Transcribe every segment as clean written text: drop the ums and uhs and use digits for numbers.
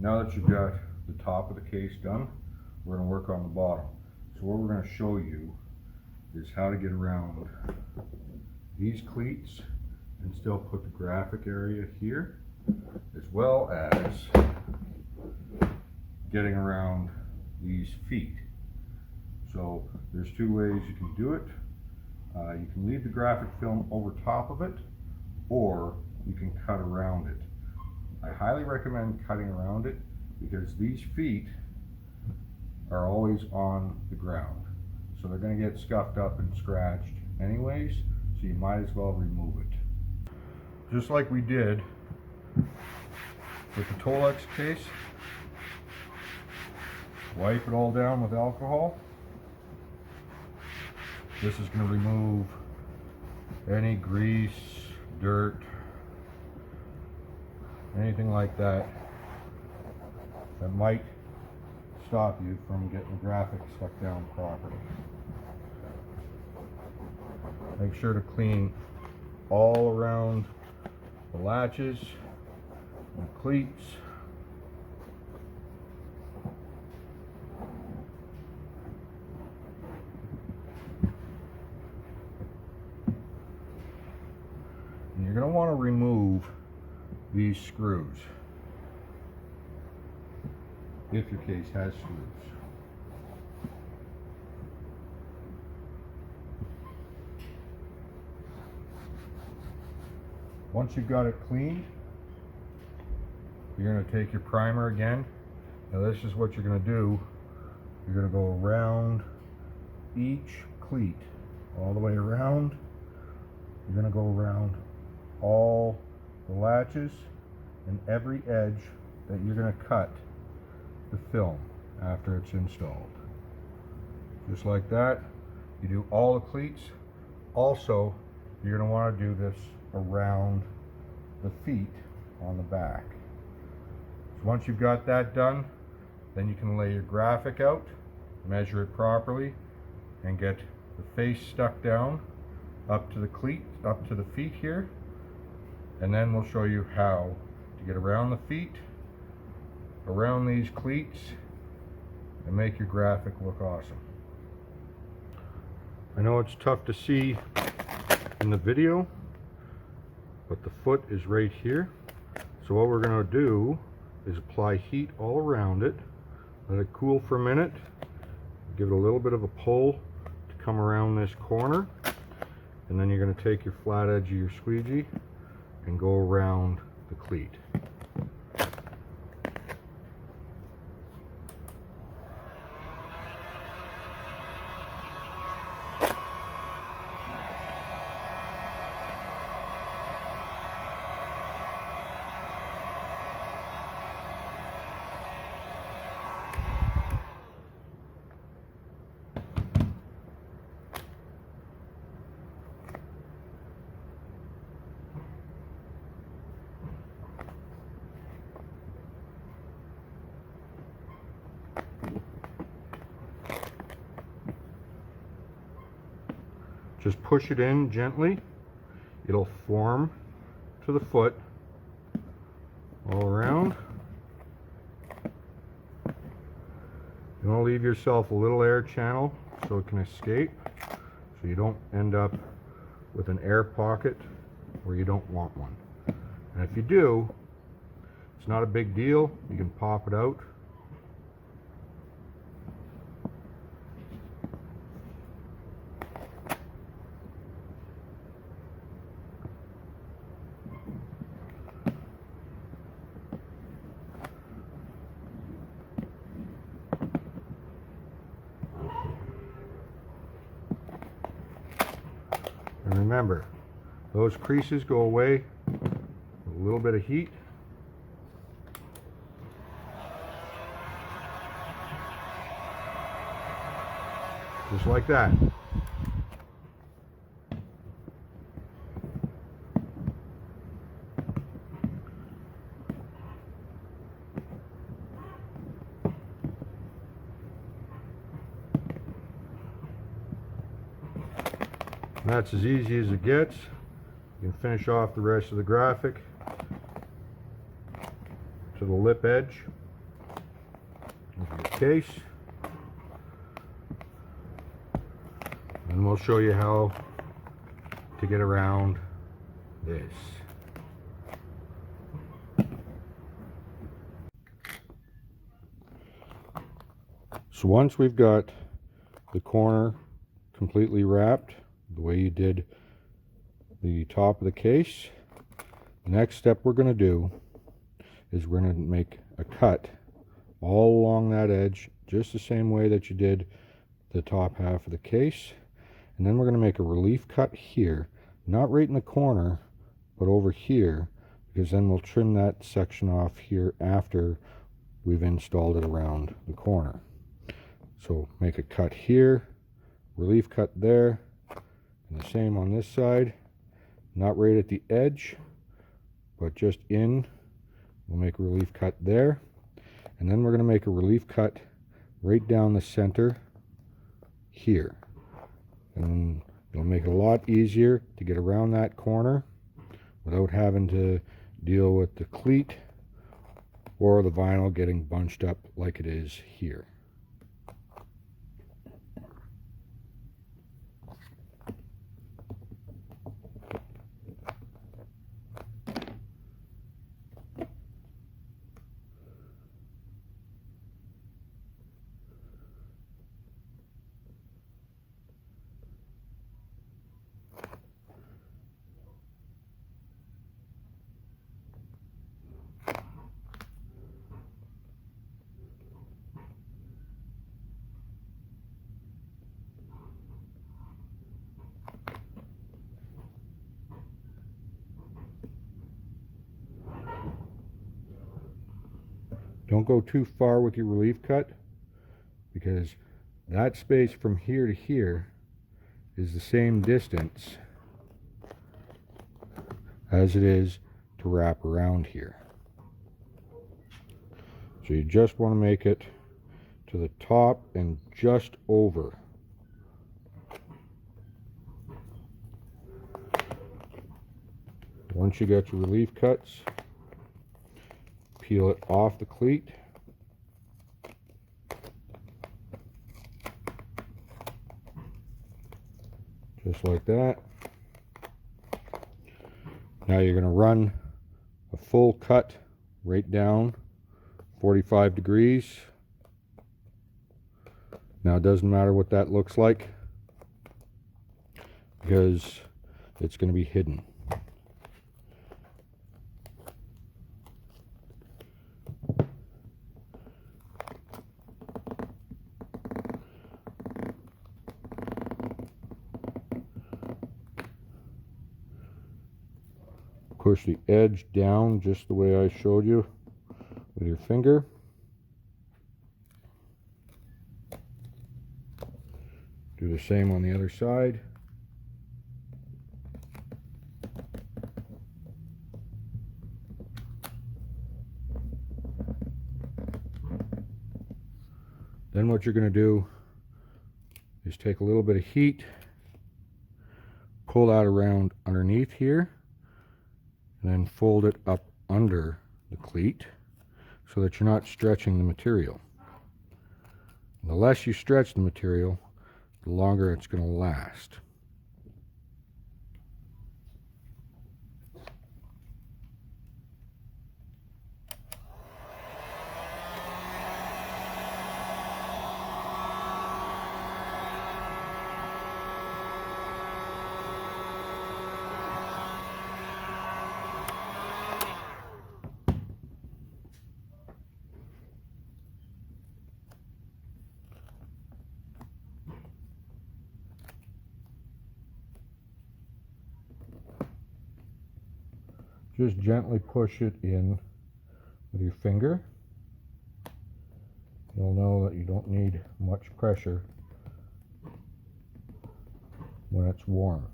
Now that you've got the top of the case done, we're going to work on the bottom. So what we're going to show you is how to get around these cleats and still put the graphic area here, as well as getting around these feet. So there's two ways you can do it. You can leave the graphic film over top of it, or you can cut around it. I highly recommend cutting around it because these feet are always on the ground. So they're going to get scuffed up and scratched anyways, so you might as well remove it. Just like we did with the Tolex case, wipe it all down with alcohol. This is going to remove any grease, dirt, anything like that that might stop you from getting the graphic stuck down properly. Make sure to clean all around the latches and cleats. And you're going to want to remove these screws if your case has screws. Once you've got it cleaned, you're going to take your primer again. Now this is what you're going to do. You're going to go around each cleat, all the way around. You're going to go around all the latches and every edge that you're going to cut the film after it's installed. Just like that. You do all the cleats. Also, you're going to want to do this around the feet on the back. So once you've got that done, then you can lay your graphic out, measure it properly, and get the face stuck down up to the cleat, up to the feet here. And then we'll show you how to get around the feet, around these cleats, and make your graphic look awesome. I know it's tough to see in the video, but the foot is right here. So what we're going to do is apply heat all around it, let it cool for a minute, give it a little bit of a pull to come around this corner, and then you're going to take your flat edge of your squeegee and go around the cleat. Just push it in gently. It'll form to the foot all around. You want to leave yourself a little air channel so it can escape, so you don't end up with an air pocket where you don't want one. And if you do, it's not a big deal. You can pop it out. And remember, those creases go away with a little bit of heat. Just like that. That's as easy as it gets. You can finish off the rest of the graphic to the lip edge case. And we'll show you how to get around this. So once we've got the corner completely wrapped the way you did the top of the case, the next step we're going to do is we're going to make a cut all along that edge, just the same way that you did the top half of the case. And then we're going to make a relief cut here, not right in the corner, but over here, because then we'll trim that section off here after we've installed it around the corner. So make a cut here, relief cut there, and the same on this side, not right at the edge, but just in. We'll make a relief cut there, and then we're going to make a relief cut right down the center here. And it'll make it a lot easier to get around that corner without having to deal with the cleat or the vinyl getting bunched up like it is here. Don't go too far with your relief cut, because that space from here to here is the same distance as it is to wrap around here. So you just want to make it to the top and just over. Once you got your relief cuts, peel it off the cleat. Just like that. Now you're going to run a full cut right down 45 degrees. Now it doesn't matter what that looks like, because it's going to be hidden. Push the edge down just the way I showed you with your finger. Do the same on the other side. Then what you're going to do is take a little bit of heat, pull that around underneath here, and then fold it up under the cleat so that you're not stretching the material. The less you stretch the material, the longer it's going to last. Just gently push it in with your finger. You'll know that you don't need much pressure when it's warm.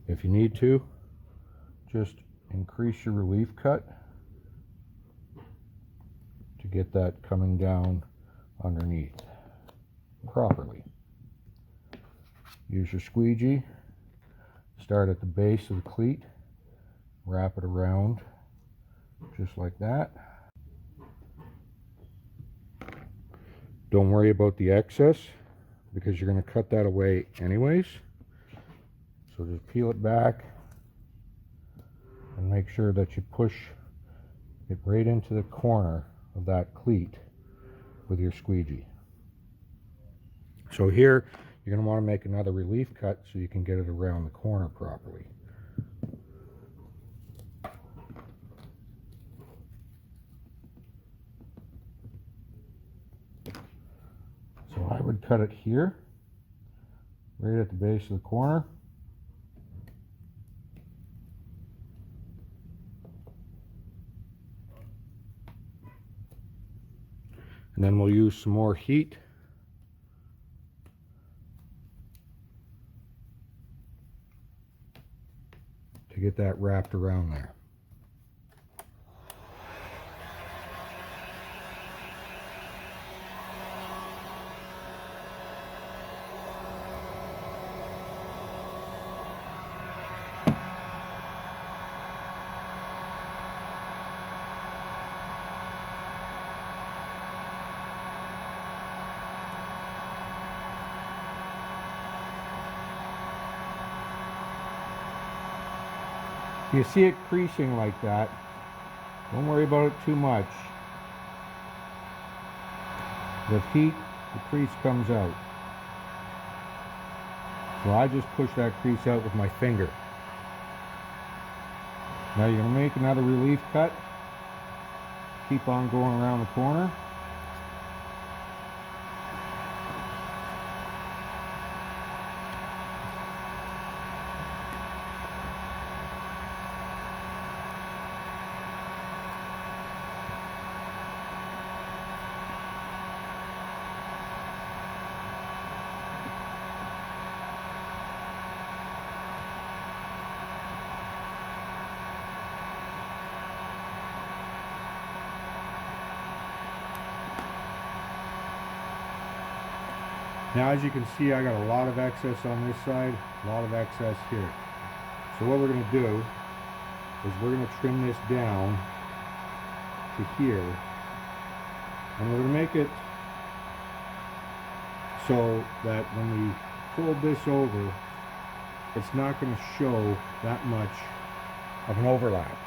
If you need to, just increase your relief cut to get that coming down underneath properly. use your squeegee, start at the base of the cleat, wrap it around just like that. Don't worry about the excess because you're going to cut that away anyways. So just peel it back and make sure that you push it right into the corner of that cleat with your squeegee. So here you're going to want to make another relief cut so you can get it around the corner properly. So I would cut it here, right at the base of the corner. And then we'll use some more heat to get that wrapped around there. If you see it creasing like that, don't worry about it too much. With heat, the crease comes out. So I just push that crease out with my finger. Now you're going to make another relief cut. Keep on going around the corner. Now as you can see, I got a lot of excess on this side, a lot of excess here. So what we're going to do is we're going to trim this down to here, and we're going to make it so that when we fold this over, it's not going to show that much of an overlap.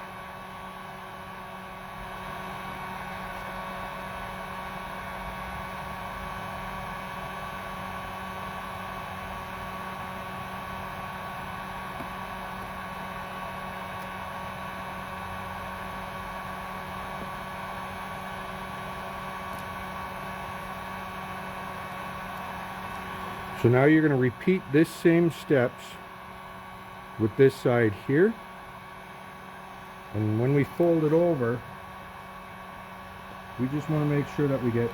So now you're going to repeat this same steps with this side here. And when we fold it over, we just want to make sure that we get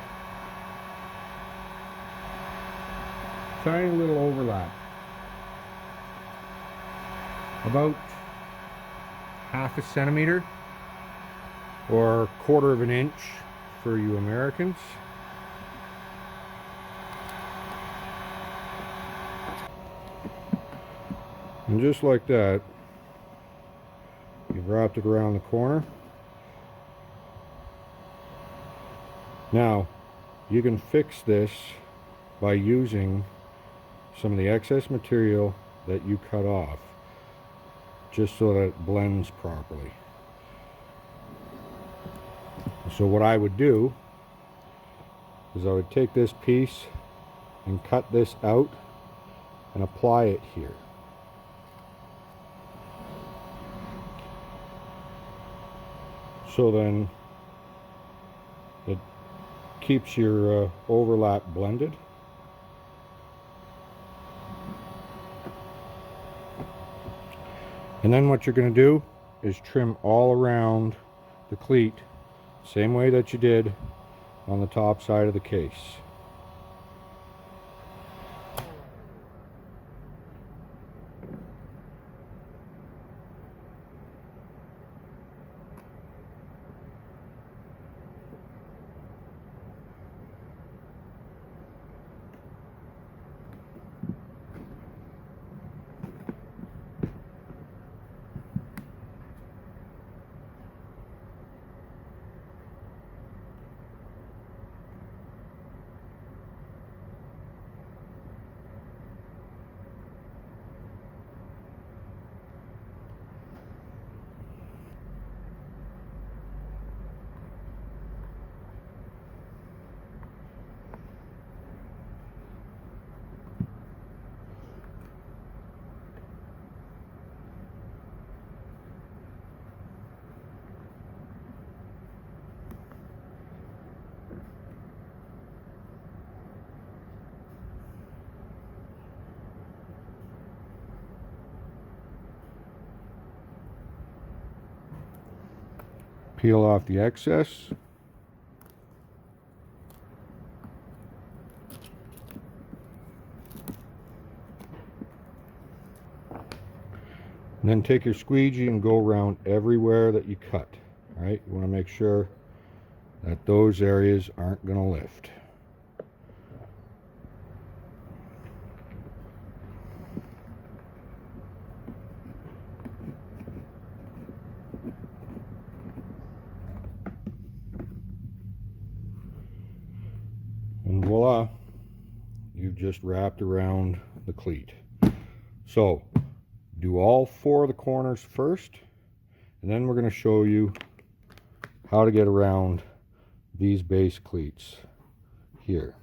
tiny little overlap. About half a centimeter or 1/4 of an inch for you Americans. And just like that, you've wrapped it around the corner. Now, you can fix this by using some of the excess material that you cut off, just so that it blends properly. So what I would do is I would take this piece and cut this out and apply it here. So then it keeps your overlap blended. And then what you're going to do is trim all around the cleat, same way that you did on the top side of the case. Peel off the excess. And then take your squeegee and go around everywhere that you cut. All right, you want to make sure that those areas aren't going to lift. And voila, you've just wrapped around the cleat. So do all 4 of the corners first, and then we're going to show you how to get around these base cleats here.